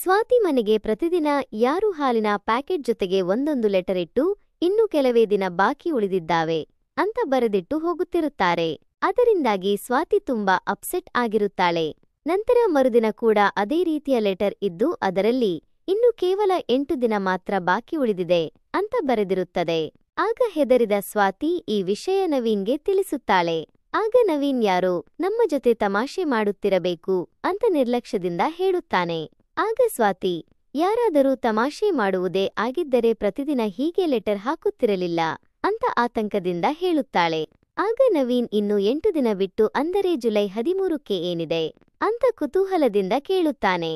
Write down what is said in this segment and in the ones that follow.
ಸ್ವಾತಿ ಮನೆಗೆ ಪ್ರತಿದಿನ ಯಾರು ಹಾಲಿನ ಪ್ಯಾಕೆಟ್ ಜೊತೆಗೆ ಒಂದೊಂದು ಲೆಟರ್ ಇಟ್ಟು ಇನ್ನು ಕೆಲವೇ ದಿನ ಬಾಕಿ ಉಳಿದಿದ್ದಾವೆ ಅಂತ ಬರೆದಿಟ್ಟು ಹೋಗುತ್ತಿರುತ್ತಾರೆ. ಅದರಿಂದಾಗಿ ಸ್ವಾತಿ ತುಂಬಾ ಅಪ್ಸೆಟ್ ಆಗಿರುತ್ತಾಳೆ. ನಂತರ ಮರುದಿನ ಕೂಡ ಅದೇ ರೀತಿಯ ಲೆಟರ್ ಇದ್ದು ಅದರಲ್ಲಿ ಇನ್ನು ಕೇವಲ 8 ದಿನ ಮಾತ್ರ ಬಾಕಿ ಉಳಿದಿದೆ ಅಂತ ಬರೆದಿರುತ್ತದೆ. ಆಗ ಹೆದರಿದ ಸ್ವಾತಿ ಈ ವಿಷಯ ನವೀನ್ಗೆ ತಿಳಿಸುತ್ತಾಳೆ. ಆಗ ನವೀನ್ ಯಾರೋ ನಮ್ಮ ಜೊತೆ ತಮಾಷೆ ಮಾಡುತ್ತಿರಬೇಕು ಅಂತ ನಿರ್ಲಕ್ಷ್ಯದಿಂದ ಹೇಳುತ್ತಾನೆ. ಆಗ ಸ್ವಾತಿ ಯಾರಾದರೂ ತಮಾಷೆ ಮಾಡುವುದೇ ಆಗಿದ್ದರೆ ಪ್ರತಿದಿನ ಹೀಗೆ ಲೆಟರ್ ಹಾಕುತ್ತಿರಲಿಲ್ಲ ಅಂತ ಆತಂಕದಿಂದ ಹೇಳುತ್ತಾಳೆ. ಆಗ ನವೀನ್ ಇನ್ನು 8 ದಿನ ಬಿಟ್ಟು ಅಂದರೆ ಜುಲೈ 13ಕ್ಕೆ ಏನಿದೆ ಅಂತ ಕುತೂಹಲದಿಂದ ಕೇಳುತ್ತಾನೆ.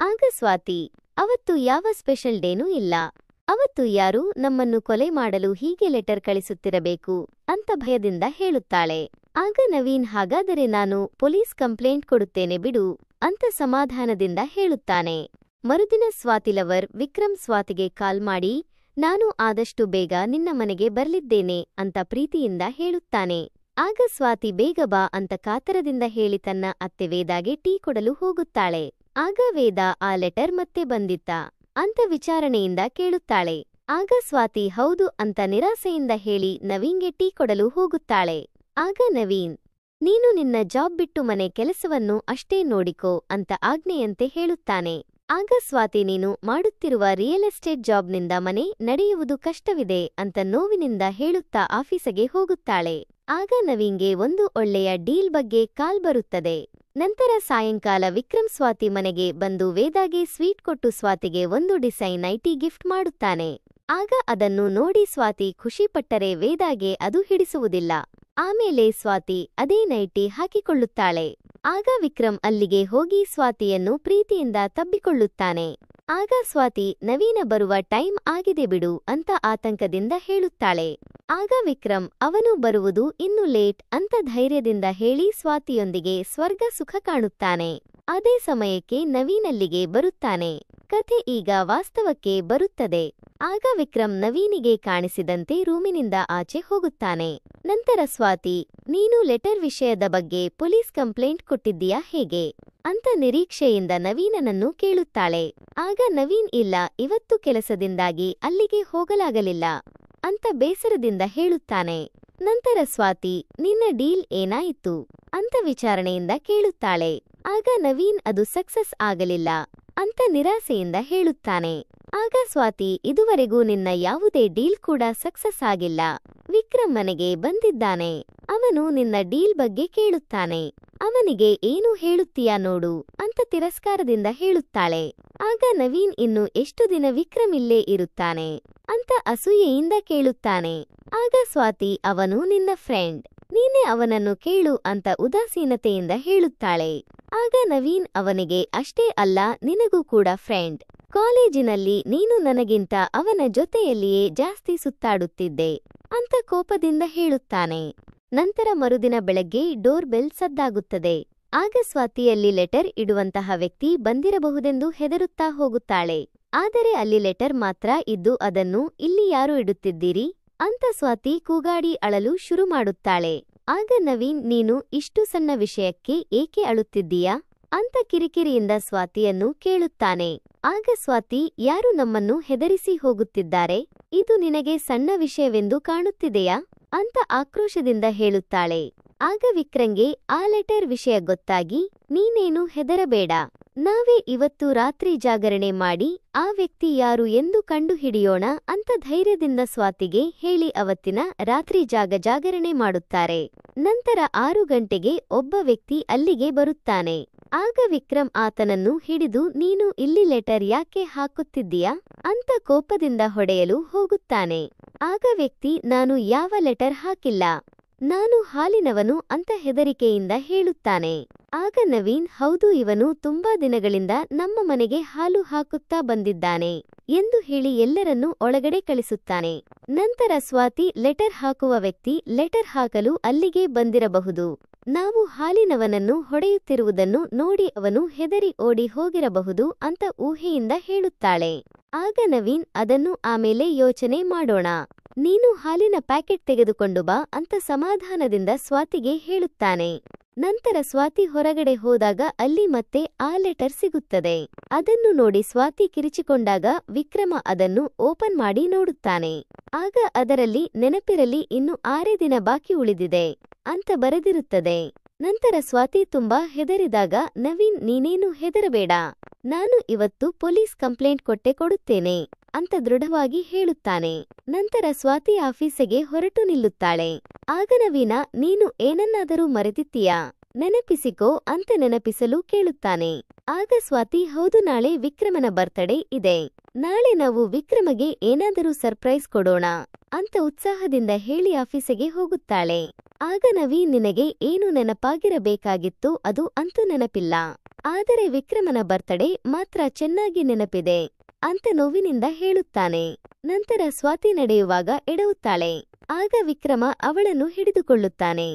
ಆಗ ಸ್ವಾತಿ ಅವತ್ತು ಯಾವ ಸ್ಪೆಷಲ್ ಡೇನೂ ಇಲ್ಲ, ಅವತ್ತು ಯಾರೂ ನಮ್ಮನ್ನು ಕೊಲೆ ಮಾಡಲು ಹೀಗೆ ಲೆಟರ್ ಕಳಿಸುತ್ತಿರಬೇಕು ಅಂತ ಭಯದಿಂದ ಹೇಳುತ್ತಾಳೆ. ಆಗ ನವೀನ್ ಹಾಗಾದರೆ ನಾನು ಪೊಲೀಸ್ ಕಂಪ್ಲೇಂಟ್ ಕೊಡುತ್ತೇನೆ ಬಿಡು ಅಂತ ಸಮಾಧಾನದಿಂದ ಹೇಳುತ್ತಾನೆ. ಮರುದಿನ ಸ್ವಾತಿ ಲವರ್ ವಿಕ್ರಮ್ ಸ್ವಾತಿಗೆ ಕಾಲ್ ಮಾಡಿ ನಾನು ಆದಷ್ಟು ಬೇಗ ನಿನ್ನ ಮನೆಗೆ ಬರ್ಲಿದ್ದೇನೆ ಅಂತ ಪ್ರೀತಿಯಿಂದ ಹೇಳುತ್ತಾನೆ. ಆಗ ಸ್ವಾತಿ ಬೇಗ ಬಾ ಅಂತ ಕಾತರದಿಂದ ಹೇಳಿ ತನ್ನ ಅತ್ತೆ ವೇದಾಗೆ ಟೀ ಕೊಡಲು ಹೋಗುತ್ತಾಳೆ. ಆಗ ವೇದ ಆ ಲೆಟರ್ ಮತ್ತೆ ಬಂದಿತ್ತಾ ಅಂತ ವಿಚಾರಣೆಯಿಂದ ಕೇಳುತ್ತಾಳೆ. ಆಗ ಸ್ವಾತಿ ಹೌದು ಅಂತ ನಿರಾಸೆಯಿಂದ ಹೇಳಿ ನವೀನ್ಗೆ ಟೀ ಕೊಡಲು ಹೋಗುತ್ತಾಳೆ. ಆಗ ನವೀನ್ ನೀನು ನಿನ್ನ ಜಾಬ್ ಬಿಟ್ಟು ಮನೆ ಕೆಲಸವನ್ನು ಅಷ್ಟೇ ನೋಡಿಕೋ ಅಂತ ಆಜ್ಞೆಯಂತೆ ಹೇಳುತ್ತಾನೆ. ಆಗ ಸ್ವಾತಿ ನೀನು ಮಾಡುತ್ತಿರುವ ರಿಯಲ್ ಎಸ್ಟೇಟ್ ಜಾಬ್ನಿಂದ ಮನೆ ನಡೆಯುವುದು ಕಷ್ಟವಿದೆ ಅಂತ ನೋವಿನಿಂದ ಹೇಳುತ್ತಾ ಆಫೀಸಿಗೆ ಹೋಗುತ್ತಾಳೆ. ಆಗ ನವೀನ್ಗೆ ಒಂದು ಒಳ್ಳೆಯ ಡೀಲ್ ಬಗ್ಗೆ ಕಾಲ್ ಬರುತ್ತದೆ. ನಂತರ ಸಾಯಂಕಾಲ ವಿಕ್ರಮ್ ಸ್ವಾತಿ ಮನೆಗೆ ಬಂದು ವೇದಾಗೆ ಸ್ವೀಟ್ ಕೊಟ್ಟು ಸ್ವಾತಿಗೆ ಒಂದು ಡಿಸೈನ್ ನೈಟಿ ಗಿಫ್ಟ್ ಮಾಡುತ್ತಾನೆ. ಆಗ ಅದನ್ನು ನೋಡಿ ಸ್ವಾತಿ ಖುಷಿಪಟ್ಟರೆ ವೇದಾಗೆ ಅದು ಹಿಡಿಸುವುದಿಲ್ಲ. ಆಮೇಲೆ ಸ್ವಾತಿ ಅದೇ ನೈಟಿ ಹಾಕಿಕೊಳ್ಳುತ್ತಾಳೆ. ಆಗ ವಿಕ್ರಮ್ ಅಲ್ಲಿಗೆ ಹೋಗಿ ಸ್ವಾತಿಯನ್ನು ಪ್ರೀತಿಯಿಂದ ತಬ್ಬಿಕೊಳ್ಳುತ್ತಾನೆ. ಆಗ ಸ್ವಾತಿ ನವೀನ ಬರುವ ಟೈಮ್ ಆಗಿದೆ ಬಿಡು ಅಂತ ಆತಂಕದಿಂದ ಹೇಳುತ್ತಾಳೆ. ಆಗ ವಿಕ್ರಮ್ ಅವನು ಬರುವುದು ಇನ್ನು ಲೇಟ್ ಅಂತ ಧೈರ್ಯದಿಂದ ಹೇಳಿ ಸ್ವಾತಿಯೊಂದಿಗೆ ಸ್ವರ್ಗ ಸುಖ ಕಾಣುತ್ತಾನೆ. ಅದೇ ಸಮಯಕ್ಕೆ ನವೀನಲ್ಲಿಗೆ ಬರುತ್ತಾನೆ. ಕಥೆ ಈಗ ವಾಸ್ತವಕ್ಕೆ ಬರುತ್ತದೆ. ಆಗ ವಿಕ್ರಮ್ ನವೀನಿಗೆ ಕಾಣಿಸಿದಂತೆ ರೂಮಿನಿಂದ ಆಚೆ ಹೋಗುತ್ತಾನೆ. ನಂತರ ಸ್ವಾತಿ ನೀನು ಲೆಟರ್ ವಿಷಯದ ಬಗ್ಗೆ ಪೊಲೀಸ್ ಕಂಪ್ಲೇಂಟ್ ಕೊಟ್ಟಿದ್ದೀಯಾ ಹೇಗೆ ಅಂತ ನಿರೀಕ್ಷೆಯಿಂದ ನವೀನನನ್ನು ಕೇಳುತ್ತಾಳೆ. ಆಗ ನವೀನ್ ಇಲ್ಲ ಇವತ್ತು ಕೆಲಸದಿಂದಾಗಿ ಅಲ್ಲಿಗೆ ಹೋಗಲಾಗಲಿಲ್ಲ ಅಂತ ಬೇಸರದಿಂದ ಹೇಳುತ್ತಾನೆ. ನಂತರ ಸ್ವಾತಿ ನಿನ್ನ ಡೀಲ್ ಏನಾಯಿತು ಅಂತ ವಿಚಾರಣೆಯಿಂದ ಕೇಳುತ್ತಾಳೆ. ಆಗ ನವೀನ್ ಅದು ಸಕ್ಸಸ್ ಆಗಲಿಲ್ಲ ಅಂತ ನಿರಾಸೆಯಿಂದ ಹೇಳುತ್ತಾನೆ. ಆಗ ಸ್ವಾತಿ ಇದುವರೆಗೂ ನಿನ್ನ ಯಾವುದೇ ಡೀಲ್ ಕೂಡ ಸಕ್ಸಸ್ ಆಗಿಲ್ಲ. ವಿಕ್ರಮ್ ಮನೆಗೆ ಬಂದಿದ್ದಾನೆ. ಅವನು ನಿನ್ನ ಡೀಲ್ ಬಗ್ಗೆ ಕೇಳುತ್ತಾನೆ. ಅವನಿಗೆ ಏನು ಹೇಳುತ್ತೀಯಾ ನೋಡು ಅಂತ ತಿರಸ್ಕಾರದಿಂದ ಹೇಳುತ್ತಾಳೆ. ಆಗ ನವೀನ್ ಇನ್ನು ಎಷ್ಟು ದಿನ ವಿಕ್ರಮ್ ಇಲ್ಲೇ ಇರುತ್ತಾನೆ ಅಂತ ಅಸೂಯೆಯಿಂದ ಕೇಳುತ್ತಾನೆ. ಆಗ ಸ್ವಾತಿ ಅವನು ನಿನ್ನ ಫ್ರೆಂಡ್, ನೀನೇ ಅವನನ್ನು ಕೇಳು ಅಂತ ಉದಾಸೀನತೆಯಿಂದ ಹೇಳುತ್ತಾಳೆ. ಆಗ ನವೀನ್ ಅವನಿಗೆ ಅಷ್ಟೇ ಅಲ್ಲ ನಿನಗೂ ಕೂಡ ಫ್ರೆಂಡ್, ಕಾಲೇಜಿನಲ್ಲಿ ನೀನು ನನಗಿಂತ ಅವನ ಜೊತೆಯಲ್ಲಿಯೇ ಜಾಸ್ತಿ ಸುತ್ತಾಡುತ್ತಿದ್ದೆ ಅಂತ ಕೋಪದಿಂದ ಹೇಳುತ್ತಾನೆ. ನಂತರ ಮರುದಿನ ಬೆಳಗ್ಗೆ ಡೋರ್ ಬೆಲ್ ಸದ್ದಾಗುತ್ತದೆ. ಆಗ ಸ್ವಾತಿಯಲ್ಲಿ ಲೆಟರ್ ಇಡುವಂತಹ ವ್ಯಕ್ತಿ ಬಂದಿರಬಹುದೆಂದು ಹೆದರುತ್ತಾ ಹೋಗುತ್ತಾಳೆ. ಆದರೆ ಅಲ್ಲಿ ಲೆಟರ್ ಮಾತ್ರ ಇದ್ದು ಅದನ್ನು ಇಲ್ಲಿ ಯಾರು ಇಡುತ್ತಿದ್ದೀರಿ ಅಂತ ಸ್ವಾತಿ ಕೂಗಾಡಿ ಅಳಲು ಶುರು ಮಾಡುತ್ತಾಳೆ. ಆಗ ನವೀನ್ ನೀನು ಇಷ್ಟು ಸಣ್ಣ ವಿಷಯಕ್ಕೆ ಏಕೆ ಅಳುತ್ತಿದ್ದೀಯಾ ಅಂತ ಕಿರಿಕಿರಿಯಿಂದ ಸ್ವಾತಿಯನ್ನು ಕೇಳುತ್ತಾನೆ. ಆಗ ಸ್ವಾತಿ ಯಾರು ನಮ್ಮನ್ನು ಹೆದರಿಸಿ ಹೋಗುತ್ತಿದ್ದಾರೆ, ಇದು ನಿನಗೆ ಸಣ್ಣ ವಿಷಯವೆಂದು ಕಾಣುತ್ತಿದೆಯಾ ಅಂತ ಆಕ್ರೋಶದಿಂದ ಹೇಳುತ್ತಾಳೆ. ಆಗ ವಿಕ್ರಂಗೆ ಆ ಲೆಟರ್ ವಿಷಯ ಗೊತ್ತಾಗಿ ನೀನೇನು ಹೆದರಬೇಡ, ನಾವೇ ಇವತ್ತು ರಾತ್ರಿ ಜಾಗರಣೆ ಮಾಡಿ ಆ ವ್ಯಕ್ತಿ ಯಾರು ಎಂದು ಕಂಡುಹಿಡಿಯೋಣ ಅಂತ ಧೈರ್ಯದಿಂದ ಸ್ವಾತಿಗೆ ಹೇಳಿ ಅವತ್ತಿನ ರಾತ್ರಿ ಜಾಗರಣೆ ಮಾಡುತ್ತಾರೆ. ನಂತರ 6 ಗಂಟೆಗೆ ಒಬ್ಬ ವ್ಯಕ್ತಿ ಅಲ್ಲಿಗೆ ಬರುತ್ತಾನೆ. ಆಗ ವಿಕ್ರಮ್ ಆತನನ್ನು ಹಿಡಿದು ನೀನು ಇಲ್ಲಿ ಲೆಟರ್ ಯಾಕೆ ಹಾಕುತ್ತಿದ್ದೀಯಾ ಅಂತ ಕೋಪದಿಂದ ಹೊಡೆಯಲು ಹೋಗುತ್ತಾನೆ. ಆಗ ವ್ಯಕ್ತಿ ನಾನು ಯಾವ ಲೆಟರ್ ಹಾಕಿಲ್ಲ, ನಾನು ಹಾಲಿನವನು ಅಂತ ಹೆದರಿಕೆಯಿಂದ ಹೇಳುತ್ತಾನೆ. ಆಗ ನವೀನ್ ಹೌದು ಇವನು ತುಂಬಾ ದಿನಗಳಿಂದ ನಮ್ಮ ಮನೆಗೆ ಹಾಲು ಹಾಕುತ್ತಾ ಬಂದಿದ್ದಾನೆ ಎಂದು ಹೇಳಿ ಎಲ್ಲರನ್ನೂ ಒಳಗಡೆ ಕಳಿಸುತ್ತಾನೆ. ನಂತರ ಸ್ವಾತಿ ಲೆಟರ್ ಹಾಕುವ ವ್ಯಕ್ತಿ ಲೆಟರ್ ಹಾಕಲು ಅಲ್ಲಿಗೆ ಬಂದಿರಬಹುದು, ನಾವು ಹಾಲಿನವನನ್ನು ಹೊಡೆಯುತ್ತಿರುವುದನ್ನು ನೋಡಿ ಅವನು ಹೆದರಿ ಓಡಿ ಹೋಗಿರಬಹುದು ಅಂತ ಊಹೆಯಿಂದ ಹೇಳುತ್ತಾಳೆ. ಆಗ ನವೀನ್ ಅದನ್ನು ಆಮೇಲೆ ಯೋಚನೆ ಮಾಡೋಣ, ನೀನು ಹಾಲಿನ ಪ್ಯಾಕೆಟ್ ತೆಗೆದುಕೊಂಡು ಬಾ ಅಂತ ಸಮಾಧಾನದಿಂದ ಸ್ವಾತಿಗೆ ಹೇಳುತ್ತಾನೆ. ನಂತರ ಸ್ವಾತಿ ಹೊರಗಡೆ ಹೋದಾಗ ಅಲ್ಲಿ ಮತ್ತೆ ಆ ಲೆಟರ್ ಸಿಗುತ್ತದೆ. ಅದನ್ನು ನೋಡಿ ಸ್ವಾತಿ ಕಿರಿಚಿಕೊಂಡಾಗ ವಿಕ್ರಮ ಅದನ್ನು ಓಪನ್ ಮಾಡಿ ನೋಡುತ್ತಾನೆ. ಆಗ ಅದರಲ್ಲಿ ನೆನಪಿರಲಿ ಇನ್ನು 6 ದಿನ ಬಾಕಿ ಉಳಿದಿದೆ ಅಂತ ಬರೆದಿರುತ್ತದೆ. ನಂತರ ಸ್ವಾತಿ ತುಂಬಾ ಹೆದರಿದಾಗ ನವೀನ್ ನೀನೇನು ಹೆದರಬೇಡ, ನಾನು ಇವತ್ತು ಪೊಲೀಸ್ ಕಂಪ್ಲೇಂಟ್ ಕೊಡುತ್ತೇನೆ ಅಂತ ದೃಢವಾಗಿ ಹೇಳುತ್ತಾನೆ. ನಂತರ ಸ್ವಾತಿ ಆಫೀಸಿಗೆ ಹೊರಟು ನಿಲ್ಲುತ್ತಾಳೆ. ಆಗ ನವೀನ ನೀನು ಏನನ್ನಾದರೂ ಮರೆತಿದ್ದೀಯಾ, ನೆನಪಿಸಿಕೋ ಅಂತ ನೆನಪಿಸಲು ಕೇಳುತ್ತಾನೆ. ಆಗ ಸ್ವಾತಿ ಹೌದು ನಾಳೆ ವಿಕ್ರಮನ ಬರ್ತ್ಡೇ ಇದೆ, ನಾಳೆ ನಾವು ವಿಕ್ರಮಗೆ ಏನಾದರೂ ಸರ್ಪ್ರೈಸ್ ಕೊಡೋಣ ಅಂತ ಉತ್ಸಾಹದಿಂದ ಹೇಳಿ ಆಫೀಸಿಗೆ ಹೋಗುತ್ತಾಳೆ. ಆಗ ನವೀನ್ ನಿನಗೆ ಏನು ನೆನಪಾಗಿರಬೇಕಾಗಿತ್ತು ಅದು ಅಂತೂ ನೆನಪಿಲ್ಲ, ಆದರೆ ವಿಕ್ರಮನ ಬರ್ತ್ಡೇ ಮಾತ್ರ ಚೆನ್ನಾಗಿ ನೆನಪಿದೆ ಅಂತ ನೋವಿನಿಂದ ಹೇಳುತ್ತಾನೆ. ನಂತರ ಸ್ವಾತಿ ನಡೆಯುವಾಗ ಎಡವುತ್ತಾಳೆ. ಆಗ ವಿಕ್ರಮ ಅವಳನ್ನು ಹಿಡಿದುಕೊಳ್ಳುತ್ತಾನೆ.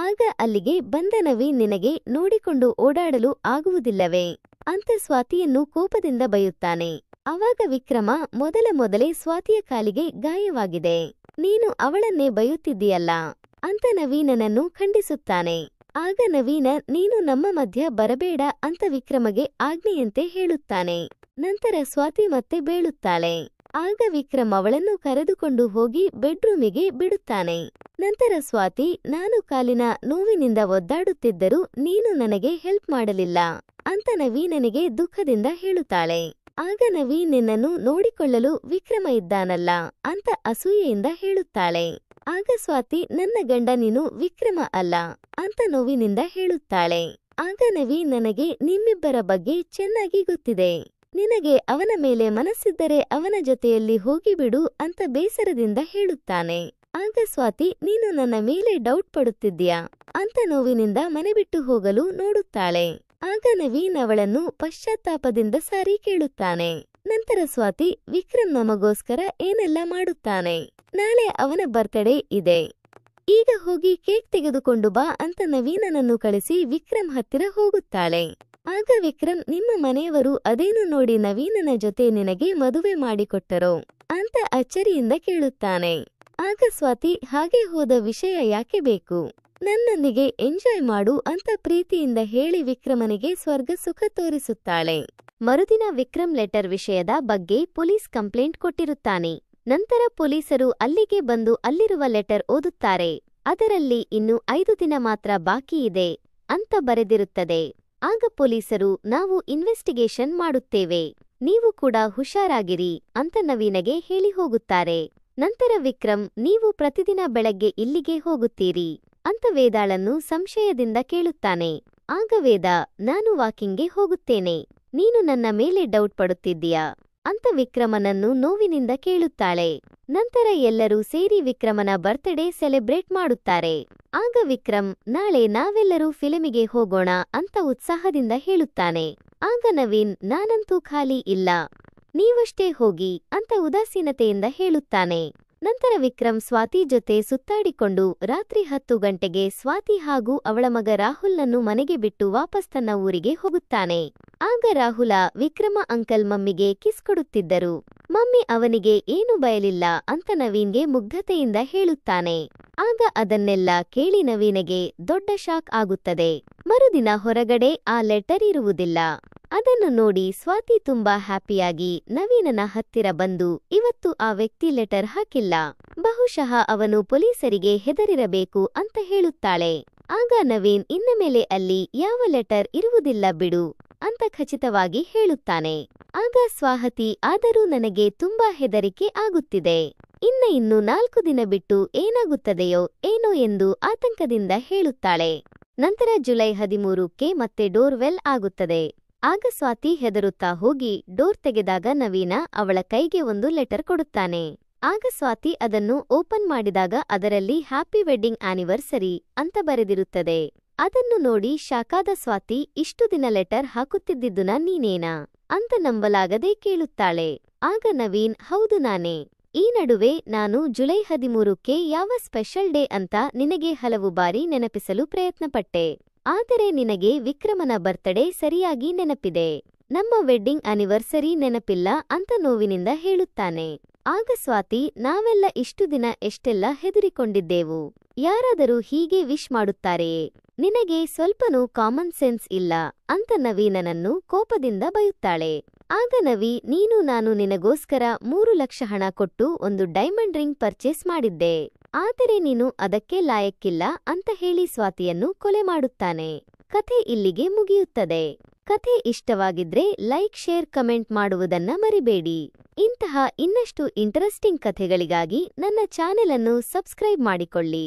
ಆಗ ಅಲ್ಲಿಗೆ ಬಂದ ನವೀನ್ ನಿನಗೆ ನೋಡಿಕೊಂಡು ಓಡಾಡಲು ಆಗುವುದಿಲ್ಲವೇ ಅಂತ ಸ್ವಾತಿಯನ್ನು ಕೋಪದಿಂದ ಬೈಯುತ್ತಾನೆ. ಆವಾಗ ವಿಕ್ರಮ ಮೊದಲೇ ಸ್ವಾತಿಯ ಕಾಲಿಗೆ ಗಾಯವಾಗಿದೆ, ನೀನು ಅವಳನ್ನೇ ಬೈಯುತ್ತಿದ್ದೀಯಲ್ಲ ಅಂತ ನವೀನನನ್ನು ಖಂಡಿಸುತ್ತಾನೆ. ಆಗ ನವೀನ ನೀನು ನಮ್ಮ ಮಧ್ಯ ಬರಬೇಡ ಅಂತ ವಿಕ್ರಮಗೆ ಆಜ್ಞೆಯಂತೆ ಹೇಳುತ್ತಾನೆ. ನಂತರ ಸ್ವಾತಿ ಮತ್ತೆ ಬೀಳುತ್ತಾಳೆ. ಆಗ ವಿಕ್ರಮ್ ಅವಳನ್ನು ಕರೆದುಕೊಂಡು ಹೋಗಿ ಬೆಡ್ರೂಮಿಗೆ ಬಿಡುತ್ತಾನೆ. ನಂತರ ಸ್ವಾತಿ ನಾನು ಕಾಲಿನ ನೋವಿನಿಂದ ಒದ್ದಾಡುತ್ತಿದ್ದರೂ ನೀನು ನನಗೆ ಹೆಲ್ಪ್ ಮಾಡಲಿಲ್ಲ ಅಂತ ನವೀನನಿಗೆ ದುಃಖದಿಂದ ಹೇಳುತ್ತಾಳೆ. ಆಗ ನವೀನ್ ನಿನ್ನನ್ನು ನೋಡಿಕೊಳ್ಳಲು ವಿಕ್ರಮ ಇದ್ದಾನಲ್ಲ ಅಂತ ಅಸೂಯೆಯಿಂದ ಹೇಳುತ್ತಾಳೆ. ಆಗ ಸ್ವಾತಿ ನನ್ನ ಗಂಡ ನೀನು ವಿಕ್ರಮ ಅಲ್ಲ ಅಂತ ನೋವಿನಿಂದ ಹೇಳುತ್ತಾಳೆ. ಆಗ ನವೀನ್ ನನಗೆ ನಿಮ್ಮಿಬ್ಬರ ಬಗ್ಗೆ ಚೆನ್ನಾಗಿ ಗೊತ್ತಿದೆ, ನಿನಗೆ ಅವನ ಮೇಲೆ ಮನಸ್ಸಿದ್ದರೆ ಅವನ ಜೊತೆಯಲ್ಲಿ ಹೋಗಿಬಿಡು ಅಂತ ಬೇಸರದಿಂದ ಹೇಳುತ್ತಾನೆ. ಆಗ ಸ್ವಾತಿ ನೀನು ನನ್ನ ಮೇಲೆ ಡೌಟ್ ಪಡುತ್ತಿದ್ದೀಯಾ ಅಂತ ನೋವಿನಿಂದ ಮನೆ ಬಿಟ್ಟು ಹೋಗಲು ನೋಡುತ್ತಾಳೆ. ಆಗ ನವೀನ್ ಅವಳನ್ನು ಪಶ್ಚಾತ್ತಾಪದಿಂದ ಸಾರಿ ಕೇಳುತ್ತಾನೆ. ನಂತರ ಸ್ವಾತಿ ವಿಕ್ರಮ್ ನಮಗೋಸ್ಕರ ಏನೆಲ್ಲ ಮಾಡುತ್ತಾನೆ, ನಾಳೆ ಅವನ ಬರ್ತ್ಡೇ ಇದೆ, ಈಗ ಹೋಗಿ ಕೇಕ್ ತೆಗೆದುಕೊಂಡು ಬಾ ಅಂತ ನವೀನನನ್ನು ಕಳಿಸಿ ವಿಕ್ರಮ್ ಹತ್ತಿರ ಹೋಗುತ್ತಾಳೆ. ಆಗ ವಿಕ್ರಮ್ ನಿಮ್ಮ ಮನೆಯವರು ಅದೇನು ನೋಡಿ ನವೀನನ ಜೊತೆ ನಿನಗೆ ಮದುವೆ ಮಾಡಿಕೊಟ್ಟರೋ ಅಂತ ಅಚ್ಚರಿಯಿಂದ ಕೇಳುತ್ತಾನೆ. ಆಗ ಸ್ವಾತಿ ಹಾಗೆ ಹೋದ ವಿಷಯ ಯಾಕೆ ಬೇಕು, ನನ್ನೊಂದಿಗೆ ಎಂಜಾಯ್ ಮಾಡು ಅಂತ ಪ್ರೀತಿಯಿಂದ ಹೇಳಿ ವಿಕ್ರಮನಿಗೆ ಸ್ವರ್ಗ ಸುಖ ತೋರಿಸುತ್ತಾಳೆ. ಮರುದಿನ ವಿಕ್ರಮ್ ಲೆಟರ್ ವಿಷಯದ ಬಗ್ಗೆ ಪೊಲೀಸ್ ಕಂಪ್ಲೇಂಟ್ ಕೊಟ್ಟಿರುತ್ತಾನೆ. ನಂತರ ಪೊಲೀಸರು ಅಲ್ಲಿಗೆ ಬಂದು ಅಲ್ಲಿರುವ ಲೆಟರ್ ಓದುತ್ತಾರೆ. ಅದರಲ್ಲಿ ಇನ್ನು 5 ದಿನ ಮಾತ್ರ ಬಾಕಿ ಇದೆ ಅಂತ ಬರೆದಿರುತ್ತದೆ. ಆಗ ಪೊಲೀಸರು ನಾವು ಇನ್ವೆಸ್ಟಿಗೇಷನ್ ಮಾಡುತ್ತೇವೆ, ನೀವು ಕೂಡ ಹುಷಾರಾಗಿರಿ ಅಂತ ನವೀನಗೆ ಹೇಳಿ ಹೋಗುತ್ತಾರೆ. ನಂತರ ವಿಕ್ರಮ್ ನೀವು ಪ್ರತಿದಿನ ಬೆಳಗ್ಗೆ ಇಲ್ಲಿಗೆ ಹೋಗುತ್ತೀರಿ ಅಂತ ವೇದಾಳನ್ನು ಸಂಶಯದಿಂದ ಕೇಳುತ್ತಾನೆ. ಆಗ ವೇದ ನಾನು ವಾಕಿಂಗ್ಗೆ ಹೋಗುತ್ತೇನೆ, ನೀನು ನನ್ನ ಮೇಲೆ ಡೌಟ್ ಪಡುತ್ತಿದ್ದೀಯಾ ಅಂತ ವಿಕ್ರಮನನ್ನು ನೋವಿನಿಂದ ಕೇಳುತ್ತಾಳೆ. ನಂತರ ಎಲ್ಲರೂ ಸೇರಿ ವಿಕ್ರಮನ ಬರ್ತ್ಡೇ ಸೆಲೆಬ್ರೇಟ್ ಮಾಡುತ್ತಾರೆ. ಆಗ ವಿಕ್ರಮ್ ನಾಳೆ ನಾವೆಲ್ಲರೂ ಫಿಲ್ಮಿಗೆ ಹೋಗೋಣ ಅಂತ ಉತ್ಸಾಹದಿಂದ ಹೇಳುತ್ತಾನೆ. ಆಗ ನವೀನ್ ನಾನಂತೂ ಖಾಲಿ ಇಲ್ಲ, ನೀವಷ್ಟೇ ಹೋಗಿ ಅಂತ ಉದಾಸೀನತೆಯಿಂದ ಹೇಳುತ್ತಾನೆ. ನಂತರ ವಿಕ್ರಮ್ ಸ್ವಾತಿ ಜೊತೆ ಸುತ್ತಾಡಿಕೊಂಡು ರಾತ್ರಿ 10 ಗಂಟೆಗೆ ಸ್ವಾತಿ ಹಾಗೂ ಅವಳ ಮಗ ರಾಹುಲ್ನನ್ನು ಮನೆಗೆ ಬಿಟ್ಟು ವಾಪಸ್ ತನ್ನ ಊರಿಗೆ ಹೋಗುತ್ತಾನೆ. ಆಗ ರಾಹುಲ ವಿಕ್ರಮ ಅಂಕಲ್ ಮಮ್ಮಿಗೆ ಕಿಸ್ ಕೊಡುತ್ತಿದ್ದರು. ಮಮ್ಮಿ ಅವನಿಗೆ ಏನು ಬಯಲಿಲ್ಲ ಅಂತ ನವೀನ್ಗೆ ಮುಗ್ಧತೆಯಿಂದ ಹೇಳುತ್ತಾನೆ. ಆಗ ಅದನ್ನೆಲ್ಲ ಕೇಳಿ ನವೀನಗೆ ದೊಡ್ಡ ಶಾಕ್ ಆಗುತ್ತದೆ. ಮರುದಿನ ಹೊರಗಡೆ ಆ ಲೆಟರ್ ಇರುವುದಿಲ್ಲ. ಅದನ್ನು ನೋಡಿ ಸ್ವಾತಿ ತುಂಬಾ ಹ್ಯಾಪಿಯಾಗಿ ನವೀನನ ಹತ್ತಿರ ಬಂದು ಇವತ್ತು ಆ ವ್ಯಕ್ತಿ ಲೆಟರ್ ಹಾಕಿಲ್ಲ, ಬಹುಶಃ ಅವನು ಪೊಲೀಸರಿಗೆ ಹೆದರಿರಬೇಕು ಅಂತ ಹೇಳುತ್ತಾಳೆ. ಆಗ ನವೀನ್ ಇನ್ನ ಮೇಲೆ ಅಲ್ಲಿ ಯಾವ ಲೆಟರ್ ಇರುವುದಿಲ್ಲ ಬಿಡು ಅಂತ ಖಚಿತವಾಗಿ ಹೇಳುತ್ತಾನೆ. ಆಗ ಸ್ವಾತಿ ಆದರೂ ನನಗೆ ತುಂಬಾ ಹೆದರಿಕೆ ಆಗುತ್ತಿದೆ, ಇನ್ನು 4 ದಿನ ಬಿಟ್ಟು ಏನಾಗುತ್ತದೆಯೋ ಏನೋ ಎಂದು ಆತಂಕದಿಂದ ಹೇಳುತ್ತಾಳೆ. ನಂತರ ಜುಲೈ 13ಕ್ಕೆ ಮತ್ತೆ ಡೋರ್ ವೆಲ್ ಆಗುತ್ತದೆ. ಆಗ ಸ್ವಾತಿ ಹೆದರುತ್ತಾ ಹೋಗಿ ಡೋರ್ ತೆಗೆದಾಗ ನವೀನ ಅವಳ ಕೈಗೆ ಒಂದು ಲೆಟರ್ ಕೊಡುತ್ತಾನೆ. ಆಗ ಸ್ವಾತಿ ಅದನ್ನು ಓಪನ್ ಮಾಡಿದಾಗ ಅದರಲ್ಲಿ ಹ್ಯಾಪಿ ವೆಡ್ಡಿಂಗ್ ಆನಿವರ್ಸರಿ ಅಂತ ಬರೆದಿರುತ್ತದೆ. ಅದನ್ನು ನೋಡಿ ಶಾಕಾದ ಸ್ವಾತಿ ಇಷ್ಟು ದಿನ ಲೆಟರ್ ಹಾಕುತ್ತಿದ್ದುನ ನೀನೇನಾ ಅಂತ ನಂಬಲಾಗದೆ ಕೇಳುತ್ತಾಳೆ. ಆಗ ನವೀನ್ ಹೌದು ನಾನೇ. ಈ ನಡುವೆ ನಾನು ಜುಲೈ 13ಕ್ಕೆ ಯಾವ ಸ್ಪೆಷಲ್ ಡೇ ಅಂತ ನಿನಗೆ ಹಲವು ಬಾರಿ ನೆನಪಿಸಲು ಪ್ರಯತ್ನಪಟ್ಟೆ, ಆದರೆ ನಿನಗೆ ವಿಕ್ರಮನ ಬರ್ತ್ಡೇ ಸರಿಯಾಗಿ ನೆನಪಿದೆ, ನಮ್ಮ ವೆಡ್ಡಿಂಗ್ ಆನಿವರ್ಸರಿ ನೆನಪಿಲ್ಲ ಅಂತ ನೋವಿನಿಂದ ಹೇಳುತ್ತಾನೆ. ಆಗ ಸ್ವಾತಿ ನಾವೆಲ್ಲ ಇಷ್ಟು ದಿನ ಎಷ್ಟೆಲ್ಲ ಹೆದರಿಕೊಂಡಿದ್ದೆವು, ಯಾರಾದರೂ ಹೀಗೆ ವಿಶ್ ಮಾಡುತ್ತಾರೆಯೇ? ನಿನಗೆ ಸ್ವಲ್ಪನೂ ಕಾಮನ್ ಸೆನ್ಸ್ ಇಲ್ಲ ಅಂತ ನವೀನನನ್ನು ಕೋಪದಿಂದ ಬೈಯುತ್ತಾಳೆ. ಆಗ ನವಿ, ನಾನು ನಿನಗೋಸ್ಕರ 3 ಲಕ್ಷ ಹಣ ಕೊಟ್ಟು ಒಂದು ಡೈಮಂಡ್ ರಿಂಗ್ ಪರ್ಚೇಸ್ ಮಾಡಿದ್ದೆ, ಆದರೆ ನೀನು ಅದಕ್ಕೆ ಲಾಯಕ್ಕಿಲ್ಲ ಅಂತ ಹೇಳಿ ಸ್ವಾತಿಯನ್ನು ಕೊಲೆ ಮಾಡುತ್ತಾನೆ. ಕಥೆ ಇಲ್ಲಿಗೆ ಮುಗಿಯುತ್ತದೆ. ಕಥೆ ಇಷ್ಟವಾಗಿದ್ರೆ ಲೈಕ್, ಶೇರ್, ಕಮೆಂಟ್ ಮಾಡುವುದನ್ನ ಮರಿಬೇಡಿ. ಇಂತಹ ಇನ್ನಷ್ಟು ಇಂಟರೆಸ್ಟಿಂಗ್ ಕಥೆಗಳಿಗಾಗಿ ನನ್ನ ಚಾನೆಲ್ ಅನ್ನು ಸಬ್ಸ್ಕ್ರೈಬ್ ಮಾಡಿಕೊಳ್ಳಿ.